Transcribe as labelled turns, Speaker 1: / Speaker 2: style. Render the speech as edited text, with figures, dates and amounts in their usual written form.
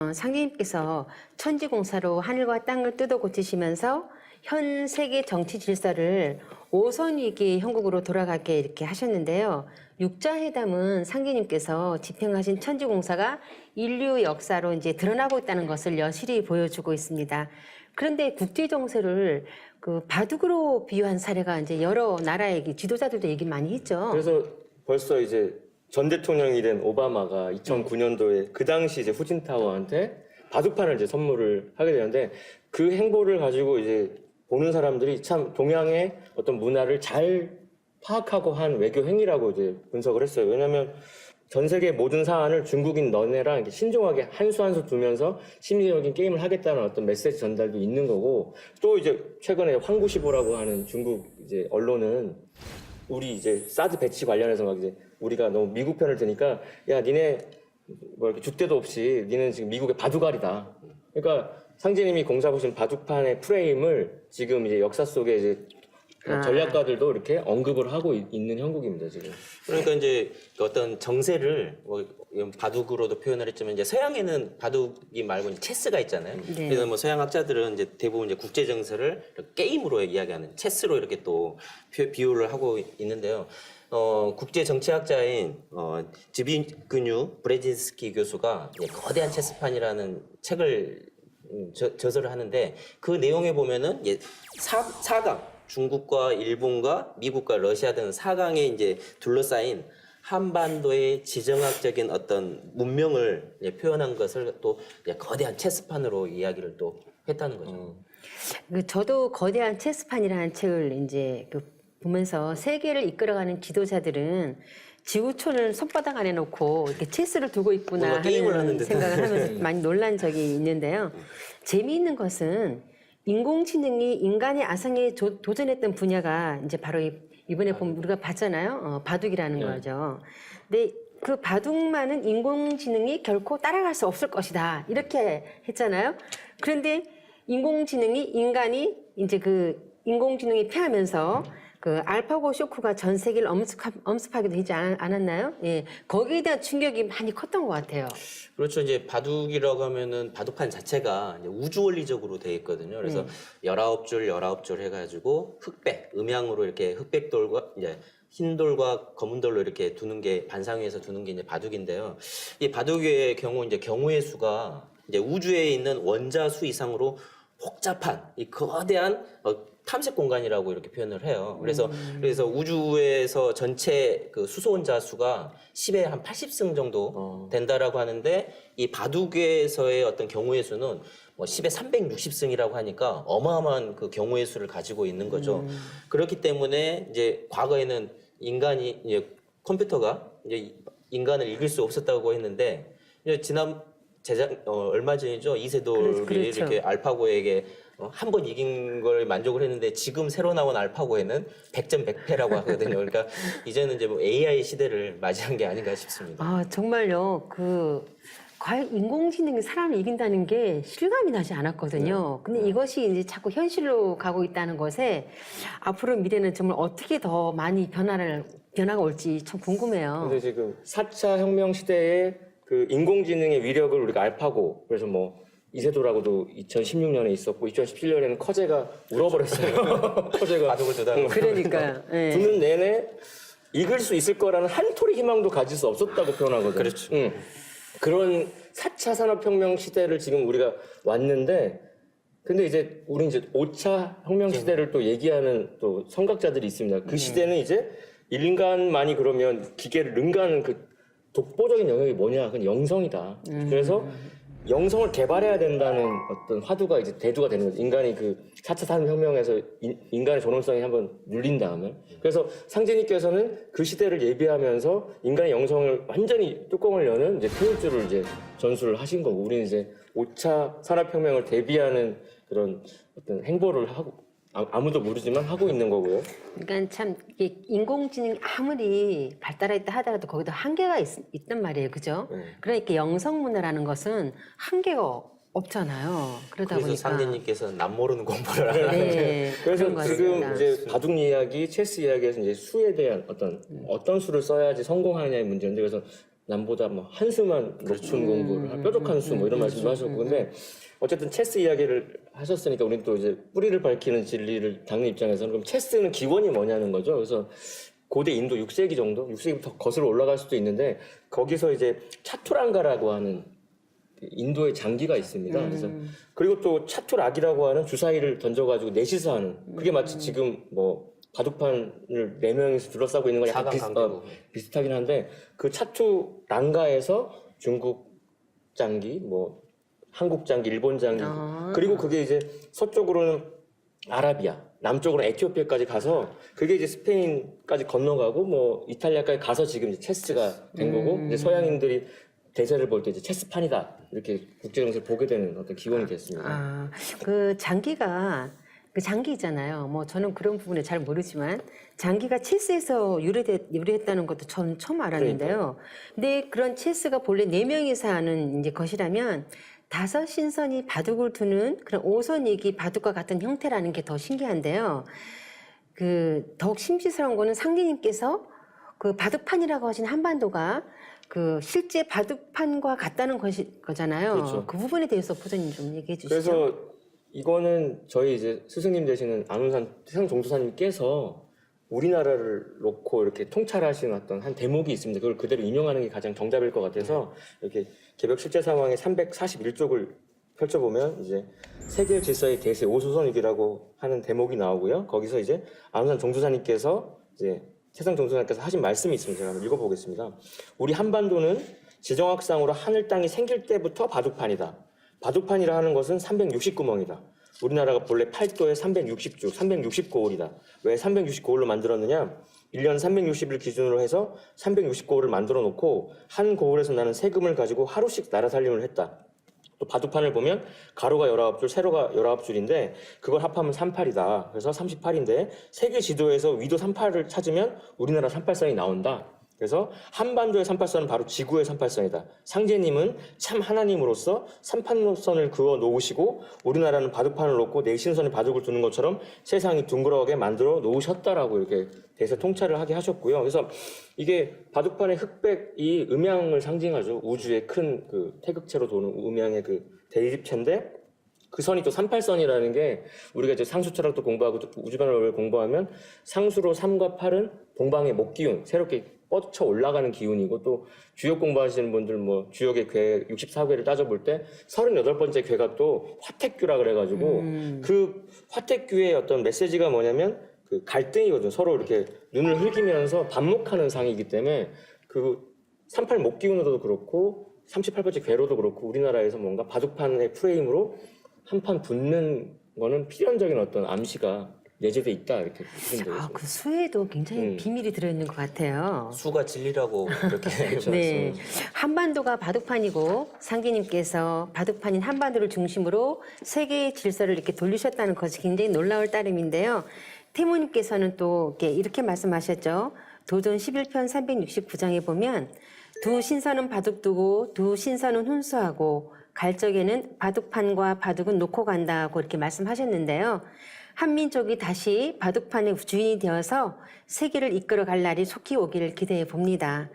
Speaker 1: 상주님께서 천지공사로 하늘과 땅을 뜯어 고치시면서 현 세계 정치 질서를 오선위기 형국으로 돌아가게 이렇게 하셨는데요. 육자회담은 상주님께서 집행하신 천지공사가 인류 역사로 이제 드러나고 있다는 것을 여실히 보여주고 있습니다. 그런데 국제 정세를 그 바둑으로 비유한 사례가 이제 여러 나라의 지도자들도 얘기 많이 했죠.
Speaker 2: 그래서 벌써 이제 전 대통령이 된 오바마가 2009년도에 그 당시 이제 후진타워한테 바둑판을 이제 선물을 하게 되는데 그 행보를 가지고 이제 보는 사람들이 참 동양의 어떤 문화를 잘 파악하고 한 외교 행위라고 이제 분석을 했어요. 왜냐하면 전 세계 모든 사안을 중국인 너네랑 이렇게 신중하게 한 수 한 수 두면서 심리적인 게임을 하겠다는 어떤 메시지 전달도 있는 거고, 또 이제 최근에 황구시보라고 하는 중국 이제 언론은 우리 이제 사드 배치 관련해서 막 이제 우리가 너무 미국 편을 드니까 야 니네 뭐 이렇게 줏대도 없이 니는 지금 미국의 바둑알이다. 그러니까 상제님이 공사하신 바둑판의 프레임을 지금 이제 역사 속에 이제 전략가들도 이렇게 언급을 하고 있는 형국입니다 지금.
Speaker 3: 그러니까 이제 어떤 정세를 뭐 바둑으로도 표현을 했지만 이제 서양에는 바둑이 말고 이제 체스가 있잖아요.
Speaker 1: 네.
Speaker 3: 그래서 뭐 서양 학자들은 이제 대부분 이제 국제 정세를 게임으로 이야기하는 체스로 이렇게 또 비유를 하고 있는데요. 국제 정치학자인 지비그뉴 브레진스키 교수가 거대한 체스판이라는 책을 저서를 하는데 그 내용에 보면은 4강 중국과 일본과 미국과 러시아 등 4강에 이제 둘러싸인 한반도의 지정학적인 어떤 문명을 표현한 것을 또 거대한 체스판으로 이야기를 또 했다는 거죠.
Speaker 1: 저도 거대한 체스판이라는 책을 이제 보면서 세계를 이끌어가는 지도자들은 지구촌을 손바닥 안에 놓고 이렇게 체스를 두고 있구나 하는 생각을 하면서 많이 놀란 적이 있는데요. 재미있는 것은 인공지능이 인간의 아성에 도전했던 분야가 이제 바로 이번에 보면 우리가 봤잖아요. 바둑이라는 거죠. 근데 그 바둑만은 인공지능이 결코 따라갈 수 없을 것이다. 이렇게 했잖아요. 그런데 인간이 이제 그 인공지능이 패하면서 그 알파고 쇼크가 전 세계를 엄습하기도 하지 않았나요? 예, 거기에 대한 충격이 많이 컸던 것 같아요.
Speaker 3: 그렇죠. 이제 바둑이라고 하면은 바둑판 자체가 이제 우주 원리적으로 되어 있거든요. 그래서 19줄 해가지고 음양으로 이렇게 흑백돌과 이제 흰 돌과 검은 돌로 이렇게 두는 게 반상위에서 두는 게 이제 바둑인데요. 이 바둑의 경우 이제 경우의 수가 이제 우주에 있는 원자 수 이상으로 복잡한 이 거대한 탐색 공간이라고 이렇게 표현을 해요. 그래서 우주에서 전체 그 수소원자 수가 10에 한 80승 정도 된다라고 하는데 이 바둑에서의 어떤 경우의 수는 뭐 10에 360승이라고 하니까 어마어마한 그 경우의 수를 가지고 있는 거죠. 그렇기 때문에 이제 과거에는 이제 컴퓨터가 이제 인간을 이길 수 없었다고 했는데 이제 얼마 전이죠. 이세돌이
Speaker 1: 그렇죠.
Speaker 3: 이렇게 알파고에게 한 번 이긴 걸 만족을 했는데 지금 새로 나온 알파고에는 100점 100패라고 하거든요. 그러니까 이제는 이제 뭐 AI 시대를 맞이한 게 아닌가 싶습니다.
Speaker 1: 아, 정말요. 과연 인공지능이 사람을 이긴다는 게 실감이 나지 않았거든요. 근데 이것이 이제 자꾸 현실로 가고 있다는 것에 앞으로 미래는 정말 어떻게 더 많이 변화가 올지 참 궁금해요.
Speaker 2: 근데 지금 4차 혁명 시대에 그 인공지능의 위력을 우리가 알파고, 그래서 뭐 이세돌하고도 2016년에 있었고 2017년에는 커제가 울어버렸어요. 커제가
Speaker 3: 바둑을 두다가
Speaker 1: 그러니까요. 예.
Speaker 2: 두는 내내 이길 수 있을 거라는 한 톨의 희망도 가질 수 없었다고 표현하거든요.
Speaker 3: 그렇죠.
Speaker 2: 그런 4차 산업혁명 시대를 지금 우리가 왔는데, 근데 이제 우리 이제 5차 혁명 시대를 또 얘기하는 또 선각자들이 있습니다. 그 시대는 이제 인간만이 그러면 기계를 능가하는 그 독보적인 영역이 뭐냐? 그건 영성이다. 그래서 영성을 개발해야 된다는 어떤 화두가 이제 대두가 되는 거죠. 인간이 그 4차 산업혁명에서 인간의 존엄성이 한번 눌린 다음에. 그래서 상제님께서는 그 시대를 예비하면서 인간의 영성을 완전히 뚜껑을 여는 이제 페이지를 이제 전수를 하신 거고, 우리는 이제 5차 산업혁명을 대비하는 그런 어떤 행보를 하고, 아무도 모르지만 하고 있는 거고요.
Speaker 1: 그러니까 참 이게 인공지능이 아무리 발달했다 하더라도 거기도 한계가 있단 말이에요, 그죠? 그러니까 영성 문화라는 것은 한계가 없잖아요. 그러다
Speaker 3: 그래서
Speaker 1: 보니까
Speaker 3: 상대님께서는 남모르는 공부를 하는
Speaker 1: 네,
Speaker 2: 그래서
Speaker 1: 그런 것
Speaker 2: 지금
Speaker 1: 같습니다.
Speaker 2: 이제 바둑 이야기, 체스 이야기에서 이제 수에 대한 어떤 수를 써야지 성공하느냐의 문제인데, 그래서 남보다 뭐 한 수만 높은 공부를 뾰족한 수 뭐 이런 말씀도 하셨고 근데 어쨌든 체스 이야기를 하셨으니까 우리는 또 이제 뿌리를 밝히는 진리를 닦는 입장에서는 그럼 체스는 기원이 뭐냐는 거죠. 그래서 고대 인도 6세기 정도, 6세기부터 거슬러 올라갈 수도 있는데 거기서 이제 차투랑가라고 하는 인도의 장기가 있습니다. 그래서 그리고 또 차투락이라고 하는 주사위를 던져가지고 넷이서 하는 그게 마치 지금 뭐 바둑판을 4명이서 둘러싸고 있는 거랑 약간 비슷하긴 한데 그 차투랑가에서 중국 장기, 뭐 한국 장기, 일본 장기 그리고 그게 이제 서쪽으로는 아라비아, 남쪽으로는 에티오피아까지 가서 그게 이제 스페인까지 건너가고 뭐 이탈리아까지 가서 지금 이제 체스가 된 거고 이제 서양인들이 대세를 볼 때 이제 체스판이다 이렇게 국제 정세를 보게 되는 어떤 기원이 됐습니다.
Speaker 1: 그 장기가 그 장기 있잖아요. 뭐 저는 그런 부분에 잘 모르지만 장기가 체스에서 유래했다는 것도 전 처음 알았는데요. 근데 그런 체스가 본래 4명이서 하는 이제 것이라면 5 신선이 바둑을 두는 그런 5선이기 바둑과 같은 형태라는 게 더 신기한데요. 그 더욱 심지스러운 거는 상디님께서 그 바둑판이라고 하신 한반도가 그 실제 바둑판과 같다는 거잖아요.
Speaker 2: 그렇죠.
Speaker 1: 그 부분에 대해서 보조님 좀 얘기해 주시죠.
Speaker 2: 그래서 이거는 저희 이제 스승님 되시는 안훈산 세상종두사님께서 우리나라를 놓고 이렇게 통찰하신 어떤 한 대목이 있습니다. 그걸 그대로 인용하는 게 가장 정답일 것 같아서 이렇게 개벽 실제 상황의 341쪽을 펼쳐보면 이제 세계 질서의 대세 5수선위기라고 하는 대목이 나오고요. 거기서 이제 안훈산 종두사님께서 이제 세상종두사님께서 하신 말씀이 있습니다. 제가 한번 읽어보겠습니다. 우리 한반도는 지정학상으로 하늘 땅이 생길 때부터 바둑판이다. 바둑판이라 하는 것은 369멍이다. 우리나라가 본래 8도에 360주, 369홀이다. 왜 369홀로 만들었느냐? 1년 360일 기준으로 해서 369홀을 만들어 놓고 한 고홀에서 나는 세금을 가지고 하루씩 나라살림을 했다. 또 바둑판을 보면 가로가 19줄, 세로가 19줄인데 그걸 합하면 38이다. 그래서 38인데 세계 지도에서 위도 38을 찾으면 우리나라 38선이 나온다. 그래서 한반도의 38선은 바로 지구의 38선이다. 상제님은 참 하나님으로서 38선을 그어 놓으시고 우리나라는 바둑판을 놓고 내신선에 바둑을 두는 것처럼 세상이 둥그러하게 만들어 놓으셨다라고 이렇게 대세 통찰을 하게 하셨고요. 그래서 이게 바둑판의 흑백이 음양을 상징하죠. 우주의 큰 그 태극체로 도는 음양의 그 대립체인데 그 선이 또 38선이라는 게 우리가 이제 상수 철학도 공부하고 우주반을 공부하면 상수로 3과 8은 동방의 목기운, 새롭게 뻗쳐 올라가는 기운이고 또 주역 공부하시는 분들 뭐 주역의 궤 64궤를 따져볼 때 38번째 궤가 또 화택규라 그래가지고 그 화택규의 어떤 메시지가 뭐냐면 그 갈등이거든요. 서로 이렇게 눈을 흘기면서 반목하는 상이기 때문에 그 38 목기운으로도 그렇고 38번째 궤로도 그렇고 우리나라에서 뭔가 바둑판의 프레임으로 한판 붙는 거는 필연적인 어떤 암시가 내재돼 있다 이렇게 보시면 되겠습니다.
Speaker 1: 그 수에도 굉장히 비밀이 들어있는 것 같아요.
Speaker 3: 수가 진리라고 그렇게
Speaker 1: 네, 한반도가 바둑판이고 상기님께서 바둑판인 한반도를 중심으로 세계의 질서를 이렇게 돌리셨다는 것이 굉장히 놀라울 따름인데요. 태모님께서는 또 이렇게 말씀하셨죠. 도전 11편 369장에 보면 두 신선은 바둑 두고 두 신선은 훈수하고 갈 적에는 바둑판과 바둑은 놓고 간다고 이렇게 말씀하셨는데요. 한민족이 다시 바둑판의 주인이 되어서 세계를 이끌어갈 날이 속히 오기를 기대해 봅니다.